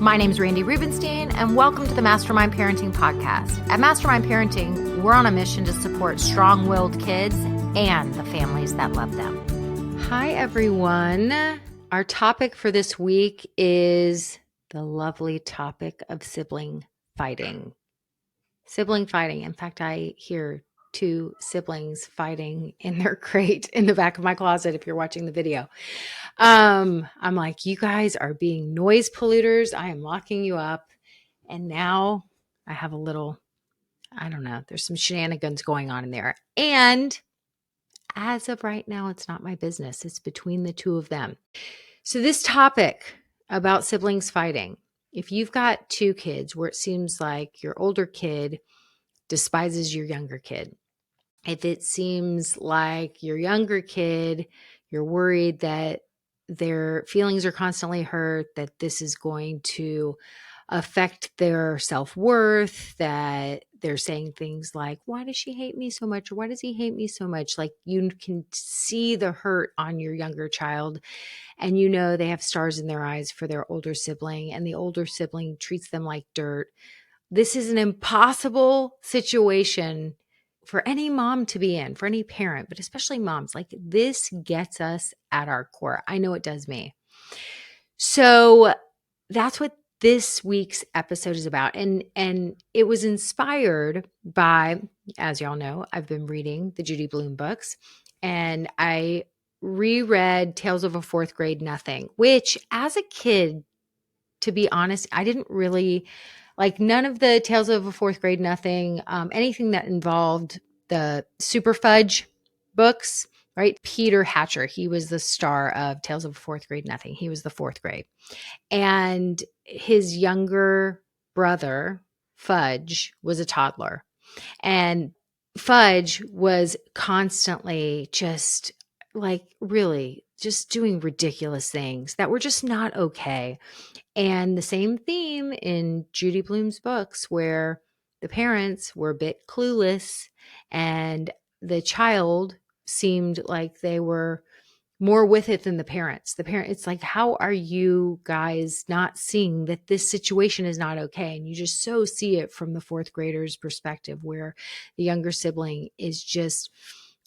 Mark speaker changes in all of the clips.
Speaker 1: My name's Randy Rubenstein, and welcome to the Mastermind Parenting Podcast. At Mastermind Parenting, we're on a mission to support strong-willed kids and the families that love them. Hi, everyone. Our topic for this week is the lovely topic of sibling fighting. Sibling fighting. In fact, I hear two siblings fighting in their crate in the back of my closet if you're watching the video. I'm like, you guys are being noise polluters. I am locking you up. And now I have a little, I don't know, there's some shenanigans going on in there. And as of right now, it's not my business. It's between the two of them. So this topic about siblings fighting, if you've got two kids where it seems like your older kid despises your younger kid, if it seems like your younger kid, you're worried that their feelings are constantly hurt, that this is going to affect their self-worth, that they're saying things like, why does she hate me so much? Or why does he hate me so much? Like, you can see the hurt on your younger child, and you know they have stars in their eyes for their older sibling, and the older sibling treats them like dirt. This is an impossible situation for any mom to be in, for any parent, but especially moms. Like, this gets us at our core. I know it does me. So that's what this week's episode is about. And it was inspired by, as y'all know, I've been reading the Judy Blume books, and I reread Tales of a Fourth Grade Nothing, which as a kid, to be honest, I didn't really like. None of the Tales of a Fourth Grade Nothing, anything that involved the Super Fudge books, right? Peter Hatcher, he was the star of Tales of a Fourth Grade Nothing. He was the fourth grade. And his younger brother, Fudge, was a toddler. And Fudge was constantly just like really just doing ridiculous things that were just not okay. And the same theme in Judy Blume's books, where the parents were a bit clueless and the child seemed like they were more with it than the parents. It's like, how are you guys not seeing that this situation is not okay? And you just so see it from the fourth grader's perspective, where the younger sibling is just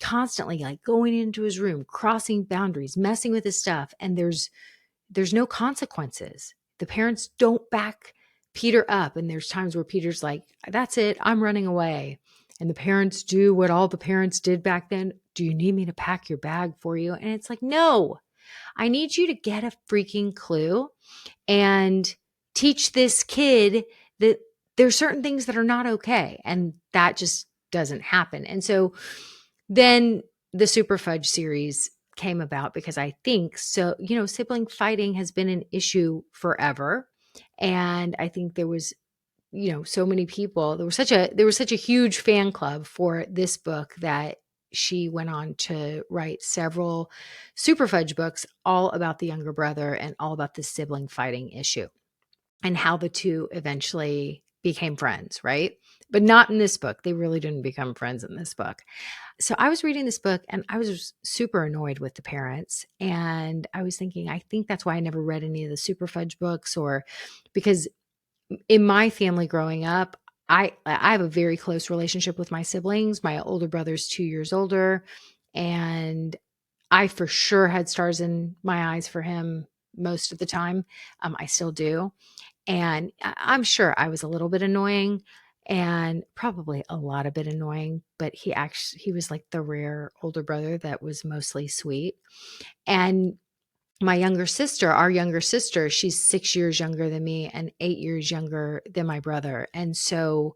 Speaker 1: constantly like going into his room, crossing boundaries, messing with his stuff. And there's no consequences. The parents don't back Peter up. And there's times where Peter's like, that's it, I'm running away. And the parents do what all the parents did back then. Do you need me to pack your bag for you? And it's like, no, I need you to get a freaking clue and teach this kid that there's certain things that are not okay. And that just doesn't happen. And so then the Super Fudge series came about because I think so, sibling fighting has been an issue forever. And I think there was, so many people, there was such a huge fan club for this book that she went on to write several Super Fudge books all about the younger brother and all about the sibling fighting issue and how the two eventually became friends, right? But not in this book. They really didn't become friends in this book. So I was reading this book and I was super annoyed with the parents. And I was thinking, I think that's why I never read any of the Super Fudge books, or because in my family growing up, I have a very close relationship with my siblings. My older brother's 2 years older, and I for sure had stars in my eyes for him most of the time. I still do. And I'm sure I was a little bit annoying and probably a lot of bit annoying, but he was like the rare older brother that was mostly sweet. And our younger sister, she's 6 years younger than me and 8 years younger than my brother. And so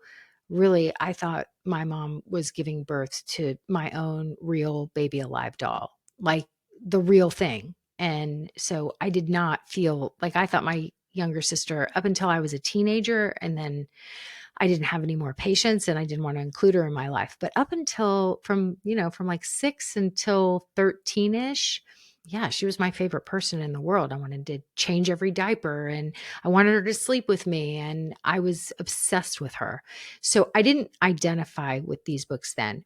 Speaker 1: really, I thought my mom was giving birth to my own real baby alive doll, like the real thing. And so I did not feel like, I thought my younger sister up until I was a teenager, and then I didn't have any more patience and I didn't want to include her in my life. But up until from like 6 until 13-ish, yeah, she was my favorite person in the world. I wanted to change every diaper and I wanted her to sleep with me, and I was obsessed with her. So I didn't identify with these books then.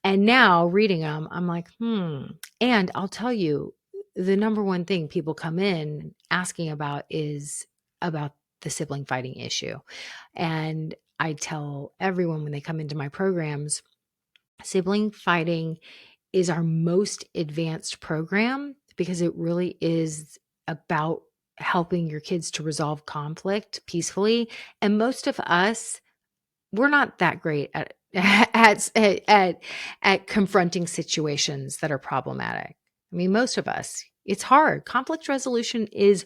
Speaker 1: And now reading them, I'm like, And I'll tell you, the number one thing people come in asking about is about the sibling fighting issue. And I tell everyone when they come into my programs, sibling fighting is our most advanced program because it really is about helping your kids to resolve conflict peacefully. And most of us, we're not that great at at confronting situations that are problematic. I mean, most of us, it's hard. Conflict resolution is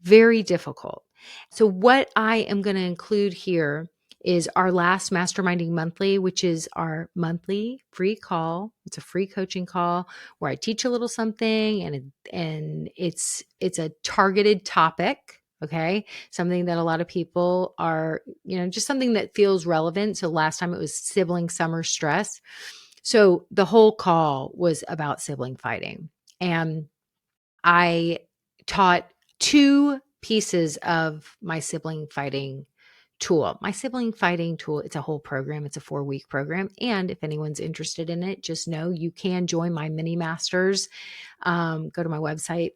Speaker 1: very difficult. So what I am going to include here is our last Masterminding Monthly, which is our monthly free call. It's a free coaching call where I teach a little something, and it's a targeted topic, okay? Something that a lot of people are, just something that feels relevant. So last time it was sibling summer stress. So the whole call was about sibling fighting. And I taught 2 pieces of my sibling fighting tool. My sibling fighting tool, it's a whole program. It's a 4-week program. And if anyone's interested in it, just know you can join my mini masters. Go to my website,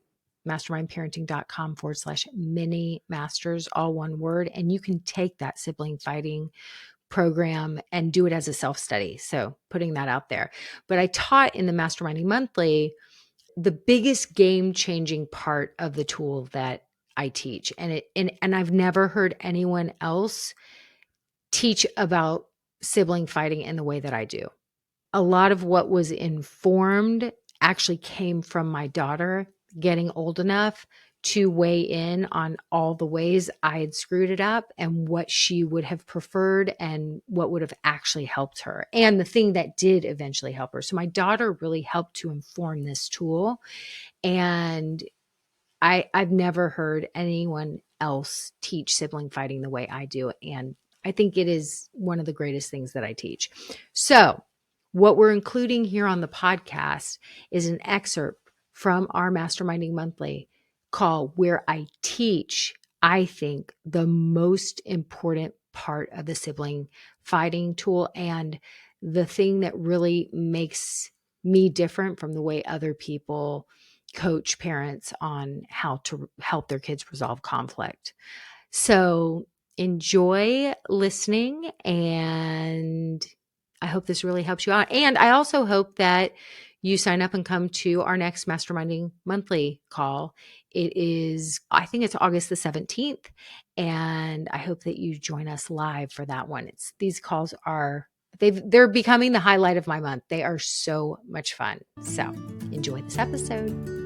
Speaker 1: mastermindparenting.com/mini masters, all one word. And you can take that sibling fighting program and do it as a self-study. So putting that out there. But I taught in the Masterminding Monthly the biggest game-changing part of the tool that I teach. And I've never heard anyone else teach about sibling fighting in the way that I do. A lot of what was informed actually came from my daughter getting old enough to weigh in on all the ways I had screwed it up and what she would have preferred and what would have actually helped her, and the thing that did eventually help her. So my daughter really helped to inform this tool. And I've never heard anyone else teach sibling fighting the way I do. And I think it is one of the greatest things that I teach. So what we're including here on the podcast is an excerpt from our Masterminding Monthly call where I teach, I think, the most important part of the sibling fighting tool and the thing that really makes me different from the way other people coach parents on how to help their kids resolve conflict. So enjoy listening, and I hope this really helps you out. And I also hope that you sign up and come to our next Masterminding Monthly call. It is, I think it's August the 17th, and I hope that you join us live for that one. These calls are, they're becoming the highlight of my month. They are so much fun. So enjoy this episode.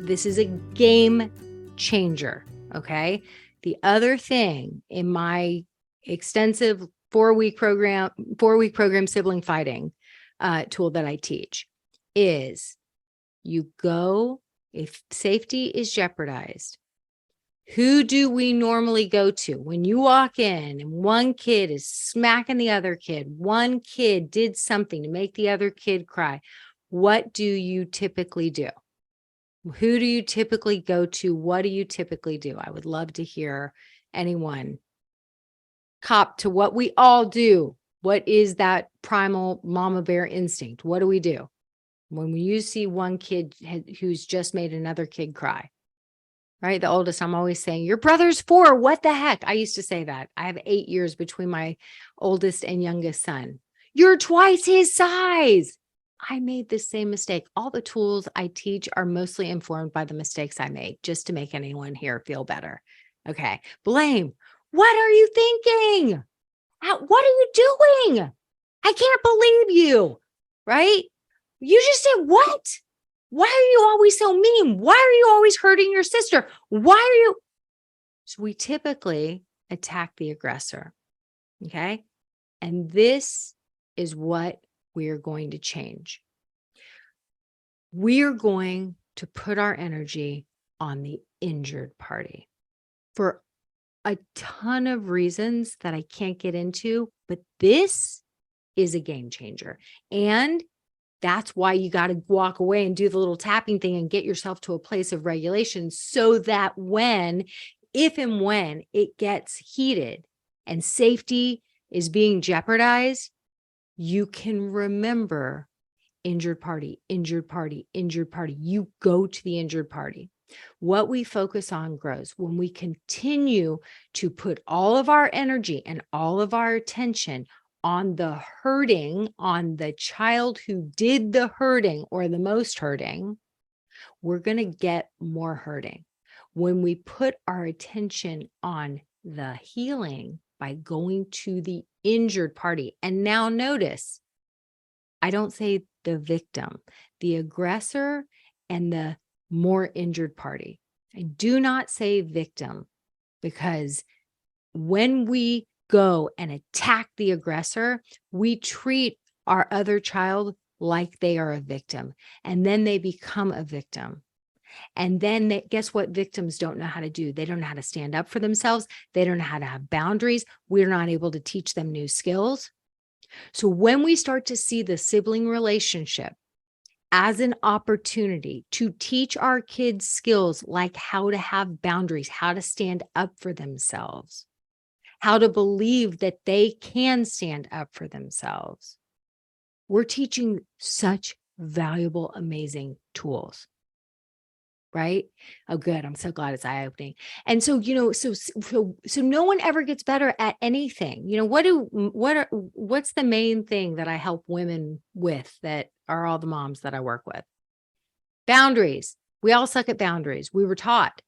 Speaker 1: This is a game changer, okay? The other thing in my extensive 4-week program sibling fighting tool that I teach is you go, if safety is jeopardized, who do we normally go to? When you walk in and one kid is smacking the other kid, one kid did something to make the other kid cry, what do you typically do? Who do you typically go to? What do you typically do? I would love to hear anyone cop to what we all do. What is that primal mama bear instinct? What do we do when you see one kid who's just made another kid cry? Right? The oldest, I'm always saying, your brother's 4. What the heck? I used to say that. I have 8 years between my oldest and youngest son. You're twice his size. I made the same mistake. All the tools I teach are mostly informed by the mistakes I made, just to make anyone here feel better. Okay. Blame. What are you thinking? What are you doing? I can't believe you. Right? You just said what? Why are you always so mean? Why are you always hurting your sister? Why are you? So we typically attack the aggressor. Okay. And this is what we're going to change. We're going to put our energy on the injured party for a ton of reasons that I can't get into, but this is a game changer. And that's why you got to walk away and do the little tapping thing and get yourself to a place of regulation so that if and when it gets heated and safety is being jeopardized, you can remember injured party, injured party, injured party. You go to the injured party. What we focus on grows. When we continue to put all of our energy and all of our attention on the hurting, on the child who did the hurting or the most hurting, we're going to get more hurting. When we put our attention on the healing by going to the injured party, and now notice, I don't say the victim, the aggressor and the more injured party. I do not say victim, because when we go and attack the aggressor, we treat our other child like they are a victim, and then they become a victim. And then guess what victims don't know how to do? They don't know how to stand up for themselves. They don't know how to have boundaries. We're not able to teach them new skills. So when we start to see the sibling relationship as an opportunity to teach our kids skills like how to have boundaries, how to stand up for themselves, how to believe that they can stand up for themselves, we're teaching such valuable, amazing tools. Right? Oh, good. I'm so glad it's eye-opening. And so, so no one ever gets better at anything. What's the main thing that I help women with that are all the moms that I work with? Boundaries. We all suck at boundaries. We were taught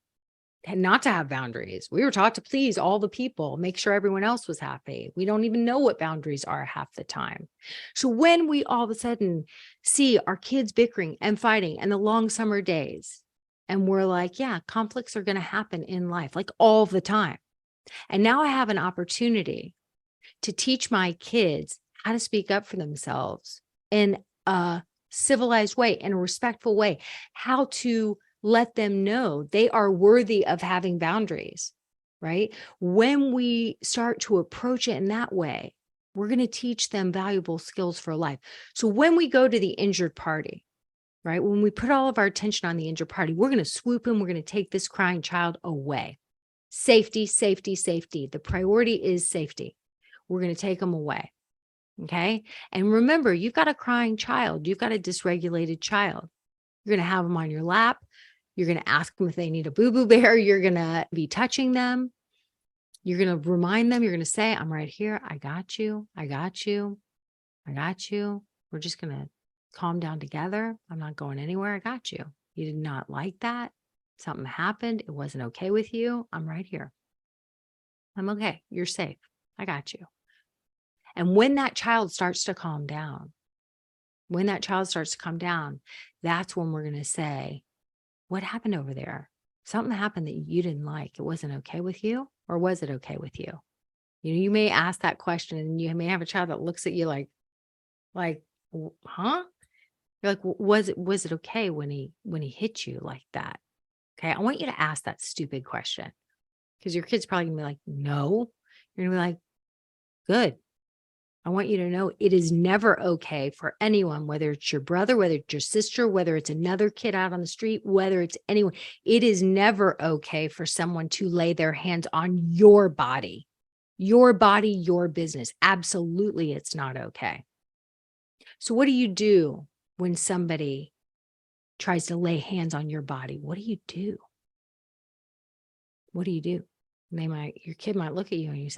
Speaker 1: not to have boundaries. We were taught to please all the people, make sure everyone else was happy. We don't even know what boundaries are half the time. So when we all of a sudden see our kids bickering and fighting and the long summer days, and we're like, yeah, conflicts are going to happen in life, like all the time. And now I have an opportunity to teach my kids how to speak up for themselves in a civilized way, in a respectful way, how to let them know they are worthy of having boundaries, right? When we start to approach it in that way, we're going to teach them valuable skills for life. So when we go to the injured party, right? When we put all of our attention on the injured party, we're going to swoop in. We're going to take this crying child away. Safety, safety, safety. The priority is safety. We're going to take them away. Okay. And remember, you've got a crying child. You've got a dysregulated child. You're going to have them on your lap. You're going to ask them if they need a boo-boo bear. You're going to be touching them. You're going to remind them. You're going to say, I'm right here. I got you. I got you. I got you. We're just going to calm down together. I'm not going anywhere. I got you. You did not like that. Something happened. It wasn't okay with you. I'm right here. I'm okay. You're safe. I got you. And when that child starts to calm down, that's when we're going to say, what happened over there? Something happened that you didn't like. It wasn't okay with you, or was it okay with you? You may ask that question, and you may have a child that looks at you like, huh? You're like, was it okay when he hit you like that? Okay. I want you to ask that stupid question, because your kid's probably gonna be like, no. You're gonna be like, good. I want you to know it is never okay for anyone, whether it's your brother, whether it's your sister, whether it's another kid out on the street, whether it's anyone. It is never okay for someone to lay their hands on your body, your business. Absolutely, it's not okay. So what do you do when somebody tries to lay hands on your body? What do you do? What do you do? Your kid might look at you and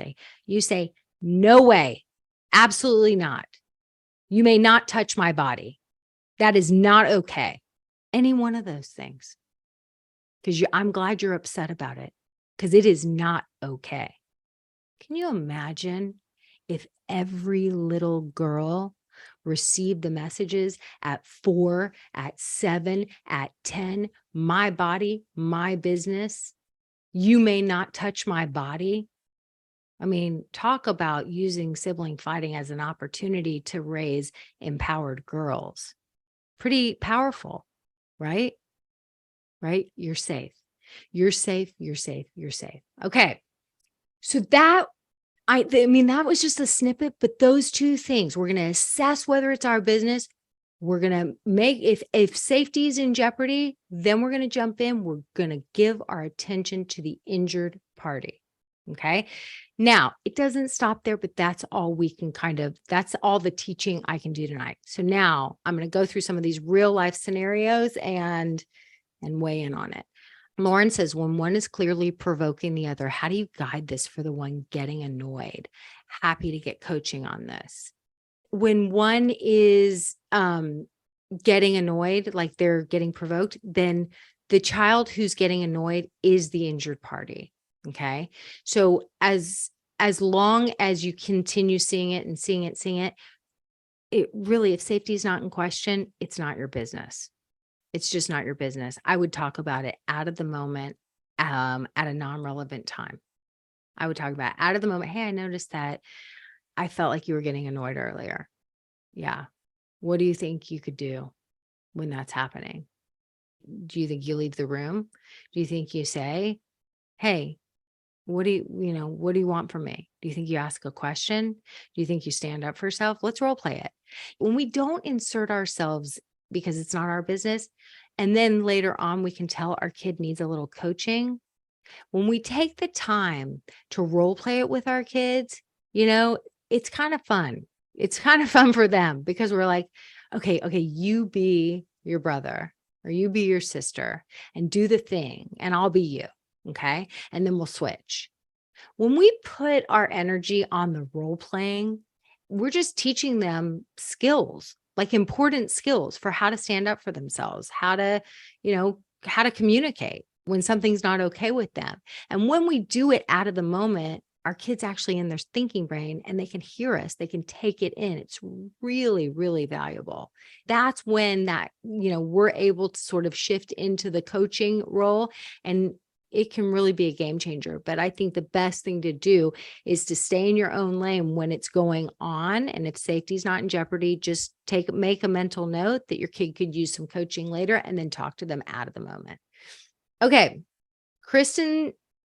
Speaker 1: you say, no way. Absolutely not. You may not touch my body. That is not okay. Any one of those things. Because I'm glad you're upset about it, because it is not okay. Can you imagine if every little girl received the messages at 4, at 7, at 10, my body, my business, you may not touch my body? I mean, talk about using sibling fighting as an opportunity to raise empowered girls. Pretty powerful, right? Right? You're safe. You're safe. You're safe. You're safe. Okay. So that was just a snippet, but those two things, we're going to assess whether it's our business. We're going to if safety is in jeopardy, then we're going to jump in. We're going to give our attention to the injured party. Okay. Now, it doesn't stop there, but that's all that's all the teaching I can do tonight. So now I'm going to go through some of these real life scenarios and weigh in on it. Lauren says, when one is clearly provoking the other, how do you guide this for the one getting annoyed? Happy to get coaching on this. When one is getting annoyed, like they're getting provoked, then the child who's getting annoyed is the injured party. Okay. So as long as you continue seeing it and seeing it, it really, if safety is not in question, it's not your business. It's just not your business. I would talk about it out of the moment, at a non-relevant time. I would talk about it out of the moment. Hey, I noticed that I felt like you were getting annoyed earlier. Yeah. What do you think you could do when that's happening? Do you think you leave the room? Do you think you say, hey, what do what do you want from me? Do you think you ask a question? Do you think you stand up for yourself? Let's role play it. When we don't insert ourselves because it's not our business, and then later on we can tell our kid needs a little coaching. When we take the time to role play it with our kids, it's kind of fun. It's kind of fun for them because we're like, okay, you be your brother or you be your sister and do the thing and I'll be you. Okay. And then we'll switch. When we put our energy on the role playing, we're just teaching them skills, like important skills for how to stand up for themselves, how to communicate when something's not okay with them. And when we do it out of the moment, our kids actually in their thinking brain and they can hear us, they can take it in. It's really, really valuable. That's when we're able to sort of shift into the coaching role, and it can really be a game changer. But I think the best thing to do is to stay in your own lane when it's going on. And if safety's not in jeopardy, just make a mental note that your kid could use some coaching later and then talk to them out of the moment. Okay. Kristen,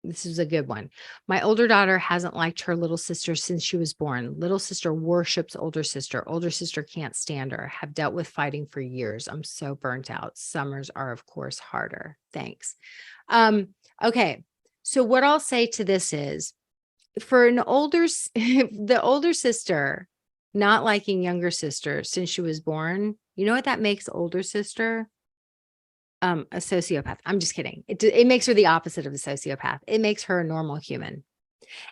Speaker 1: this is a good one. My older daughter hasn't liked her little sister since she was born. Little sister worships older sister. Older sister can't stand her. Have dealt with fighting for years. I'm so burnt out. Summers are, of course, harder. Thanks. Okay. So what I'll say to this is, for the older sister not liking younger sister since she was born, you know what that makes older sister? A sociopath. I'm just kidding. It makes her the opposite of a sociopath. It makes her a normal human.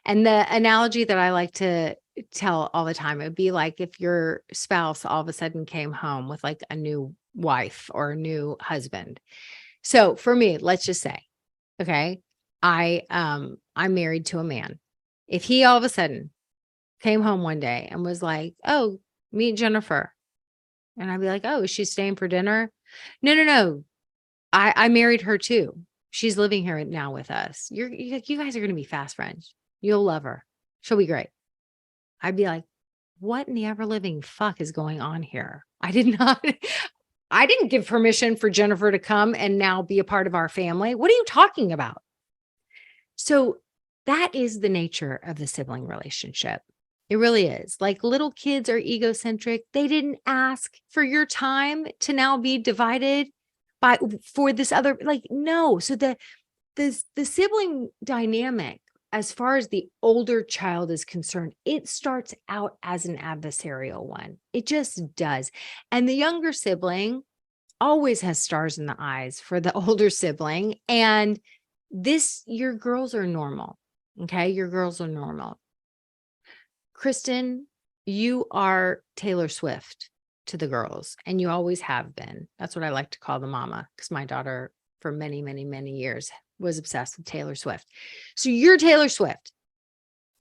Speaker 1: And the analogy that I like to tell all the time, it would be like if your spouse all of a sudden came home with like a new wife or a new husband. So for me, let's just say, okay, I'm married to a man. If he all of a sudden came home one day and was like, oh, meet Jennifer. And I'd be like, oh, is she staying for dinner? No. I married her too. She's living here now with us. You guys are going to be fast friends. You'll love her. She'll be great. I'd be like, what in the ever living fuck is going on here? I didn't give permission for Jennifer to come and now be a part of our family. What are you talking about? So that is the nature of the sibling relationship. It really is. Like, little kids are egocentric. They didn't ask for your time to now be divided for this other, like, no. So the sibling dynamic, as far as the older child is concerned, it starts out as an adversarial one. It just does. And the younger sibling always has stars in the eyes for the older sibling. And your girls are normal. Okay. Your girls are normal. Kristen, you are Taylor Swift to the girls, and you always have been. That's what I like to call the mama, because my daughter for many, many, many years was obsessed with Taylor Swift. So you're Taylor Swift.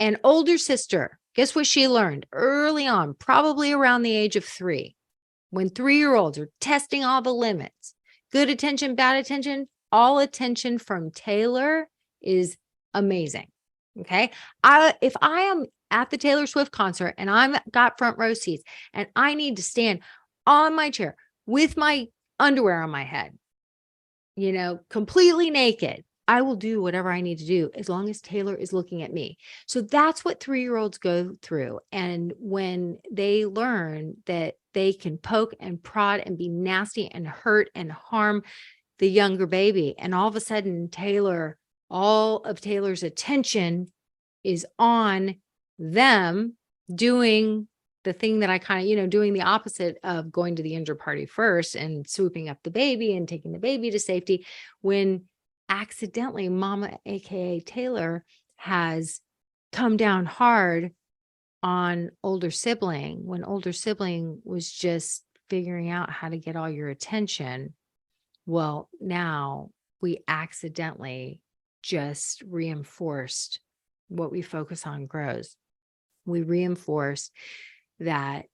Speaker 1: And older sister, guess what she learned early on, probably around the age of 3, when 3-year-olds are testing all the limits, good attention, bad attention, all attention from Taylor is amazing. Okay. If I am at the Taylor Swift concert and I've got front row seats and I need to stand on my chair with my underwear on my head, completely naked, I will do whatever I need to do as long as Taylor is looking at me. So that's what 3-year-olds go through. And when they learn that they can poke and prod and be nasty and hurt and harm the younger baby, and all of a sudden all of Taylor's attention is on them doing the thing that I kind of, doing the opposite of going to the injured party first and swooping up the baby and taking the baby to safety. When accidentally Mama, AKA Taylor, has come down hard on older sibling when older sibling was just figuring out how to get all your attention. Well, now we accidentally just reinforced what we focus on grows. We reinforce that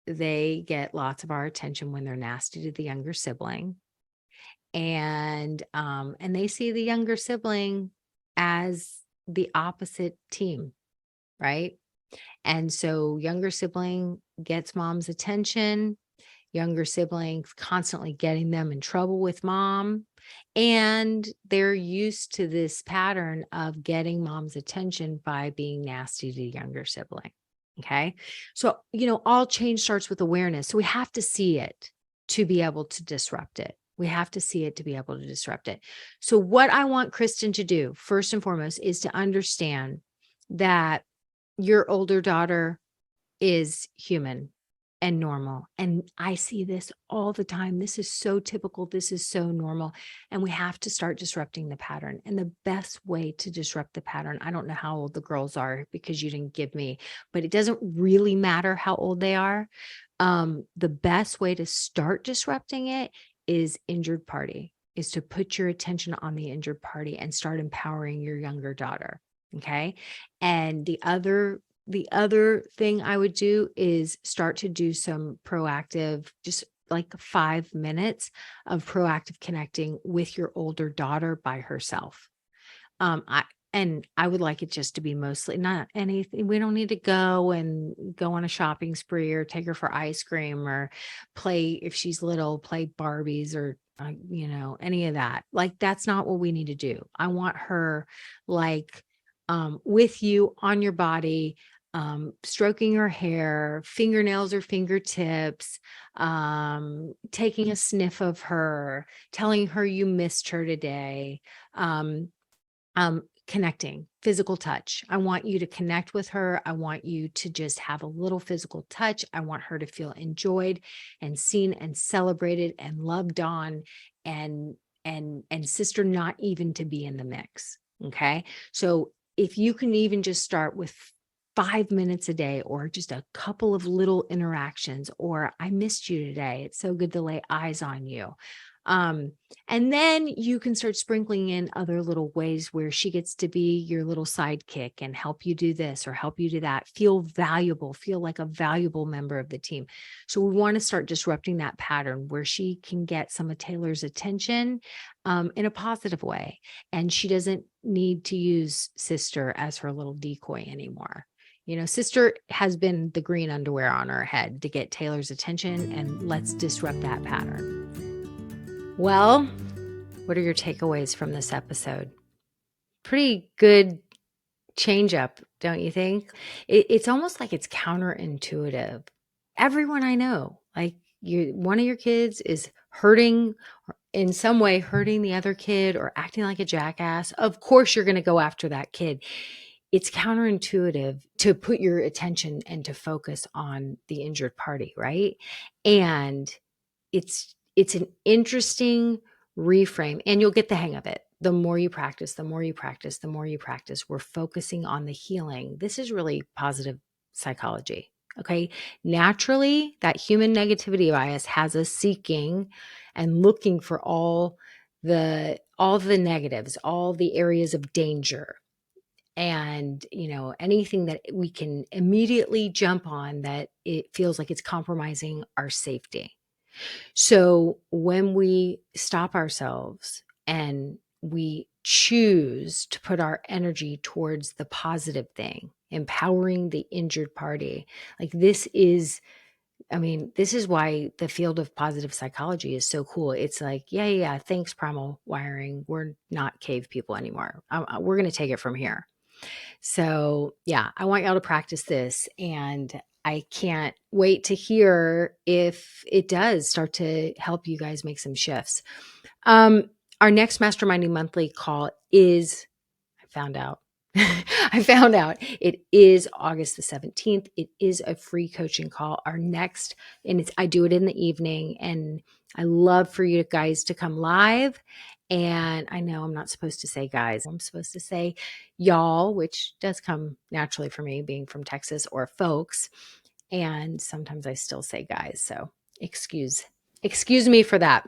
Speaker 1: they get lots of our attention when they're nasty to the younger sibling. And they see the younger sibling as the opposite team, right? And so younger sibling gets mom's attention, younger siblings constantly getting them in trouble with mom. And they're used to this pattern of getting mom's attention by being nasty to the younger sibling. Okay. So, all change starts with awareness. So we have to see it to be able to disrupt it. We have to see it to be able to disrupt it. So, what I want Kristen to do, first and foremost, is to understand that your older daughter is human and normal. And I see this all the time. This is so typical. This is so normal. And we have to start disrupting the pattern. And the best way to disrupt the pattern, I don't know how old the girls are because you didn't give me, but it doesn't really matter how old they are. The best way to start disrupting it is injured party, is to put your attention on the injured party and start empowering your younger daughter. Okay. And the other thing I would do is start to do some proactive, just like 5 minutes of proactive connecting with your older daughter by herself. I would like it just to be mostly not anything. We don't need to go on a shopping spree or take her for ice cream or play, if she's little, play Barbies or any of that. Like, that's not what we need to do. I want her like with you on your body, stroking her hair, fingernails or fingertips, taking a sniff of her, telling her you missed her today, connecting, physical touch. I want you to connect with her. I want you to just have a little physical touch. I want her to feel enjoyed and seen and celebrated and loved on, and sister not even to be in the mix. Okay. So if you can even just start with 5 minutes a day, or just a couple of little interactions, or I missed you today, it's so good to lay eyes on you. And then you can start sprinkling in other little ways where she gets to be your little sidekick and help you do this or help you do that. Feel valuable, feel like a valuable member of the team. So we want to start disrupting that pattern where she can get some of Taylor's attention in a positive way. And she doesn't need to use sister as her little decoy anymore. Sister has been the green underwear on her head to get Taylor's attention, and let's disrupt that pattern. Well, what are your takeaways from this episode? Pretty good change up, don't you think? It's almost like it's counterintuitive. Everyone I know, like one of your kids is hurting in some way, hurting the other kid or acting like a jackass. Of course, you're going to go after that kid. It's counterintuitive to put your attention and to focus on the injured party, right? And it's an interesting reframe, and you'll get the hang of it. The more you practice, we're focusing on the healing. This is really positive psychology. Okay. Naturally, that human negativity bias has us seeking and looking for all the negatives, all the areas of danger. And, anything that we can immediately jump on that it feels like it's compromising our safety. So when we stop ourselves and we choose to put our energy towards the positive thing, empowering the injured party, like this is why the field of positive psychology is so cool. It's like, yeah, thanks, primal wiring. We're not cave people anymore. We're going to take it from here. So yeah, I want y'all to practice this, and I can't wait to hear if it does start to help you guys make some shifts. Our next Masterminding Monthly call is, I found out it is August the 17th. It is a free coaching call. Our next, and I do it in the evening, and I love for you guys to come live And I know I'm not supposed to say guys. I'm supposed to say y'all, which does come naturally for me being from Texas, or folks. And sometimes I still say guys. So excuse me for that.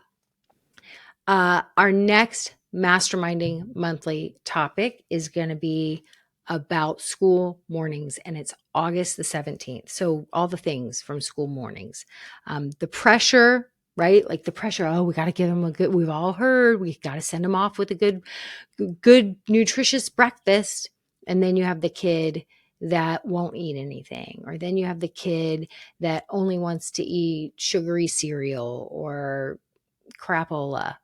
Speaker 1: Our next Masterminding Monthly topic is going to be about school mornings, and it's August the 17th. So all the things from school mornings, the pressure, right? Like the pressure, oh, we got to give them we've all heard, we got to send them off with a good, nutritious breakfast. And then you have the kid that won't eat anything, or then you have the kid that only wants to eat sugary cereal or crapola.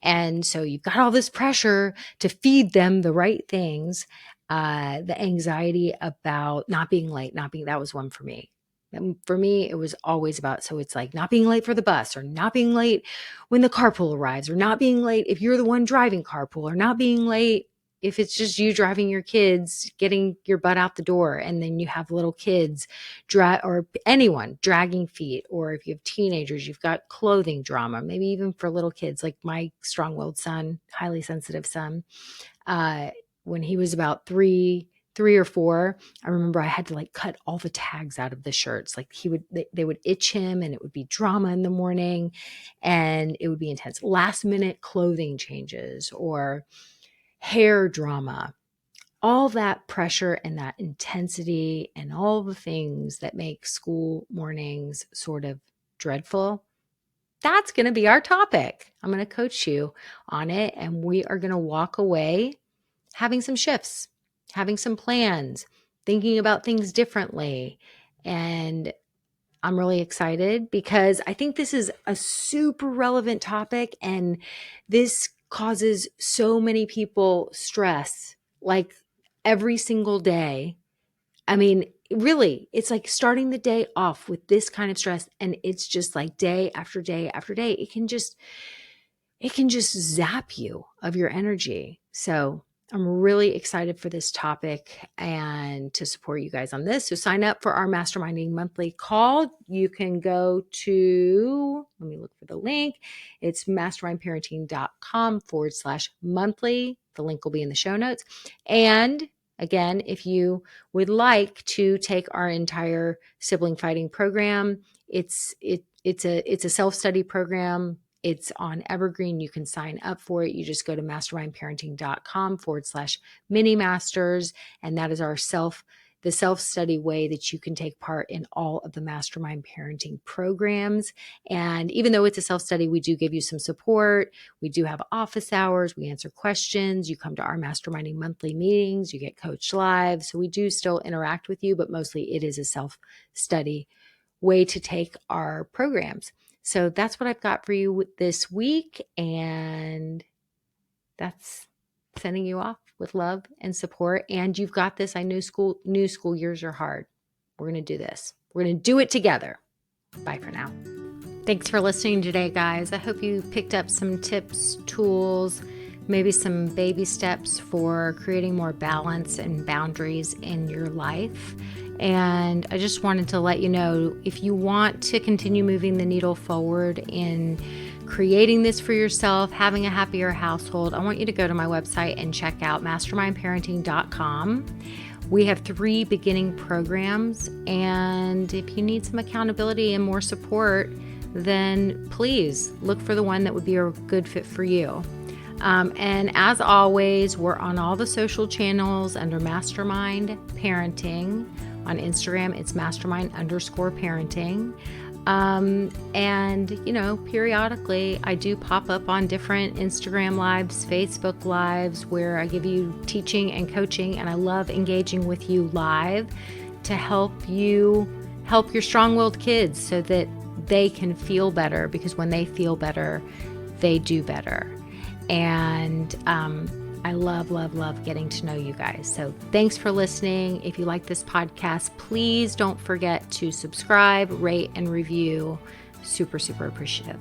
Speaker 1: And so you've got all this pressure to feed them the right things. The anxiety about not being late, that was one for me. And for me, it was always about, so it's like not being late for the bus, or not being late when the carpool arrives, or not being late if you're the one driving carpool, or not being late if it's just you driving your kids, getting your butt out the door, and then you have little kids or anyone dragging feet, or if you have teenagers, you've got clothing drama, maybe even for little kids, like my strong-willed son, highly sensitive son. When he was about three or four, I remember I had to like cut all the tags out of the shirts. Like they would itch him, and it would be drama in the morning, and it would be intense. Last minute clothing changes or hair drama, all that pressure and that intensity and all the things that make school mornings sort of dreadful. That's going to be our topic. I'm going to coach you on it, and we are going to walk away having some shifts, having some plans, thinking about things differently. And I'm really excited because I think this is a super relevant topic, and this causes so many people stress, like every single day. I mean, really, it's like starting the day off with this kind of stress, and it's just like day after day after day. It can just zap you of your energy. So I'm really excited for this topic and to support you guys on this. So sign up for our Masterminding Monthly call. You can go to, let me look for the link. It's mastermindparenting.com/monthly. The link will be in the show notes. And again, if you would like to take our entire sibling fighting program, it's a self-study program. It's on Evergreen. You can sign up for it. You just go to mastermindparenting.com/mini masters. And that is the self-study way that you can take part in all of the Mastermind Parenting programs. And even though it's a self-study, we do give you some support. We do have office hours. We answer questions. You come to our Masterminding Monthly meetings. You get coached live. So we do still interact with you, but mostly it is a self-study way to take our programs. So that's what I've got for you this week. And that's sending you off with love and support. And you've got this. I know new school years are hard. We're going to do this. We're going to do it together. Bye for now. Thanks for listening today, guys. I hope you picked up some tips, tools, maybe some baby steps for creating more balance and boundaries in your life. And I just wanted to let you know, if you want to continue moving the needle forward in creating this for yourself, having a happier household, I want you to go to my website and check out mastermindparenting.com. We have 3 beginning programs, and if you need some accountability and more support, then please look for the one that would be a good fit for you. And as always, we're on all the social channels under Mastermind Parenting. On Instagram, it's mastermind_parenting. And, periodically I do pop up on different Instagram lives, Facebook lives, where I give you teaching and coaching. And I love engaging with you live to help you help your strong-willed kids so that they can feel better, because when they feel better, they do better. And, I love, love, love getting to know you guys. So thanks for listening. If you like this podcast, please don't forget to subscribe, rate, and review. Super, super appreciative.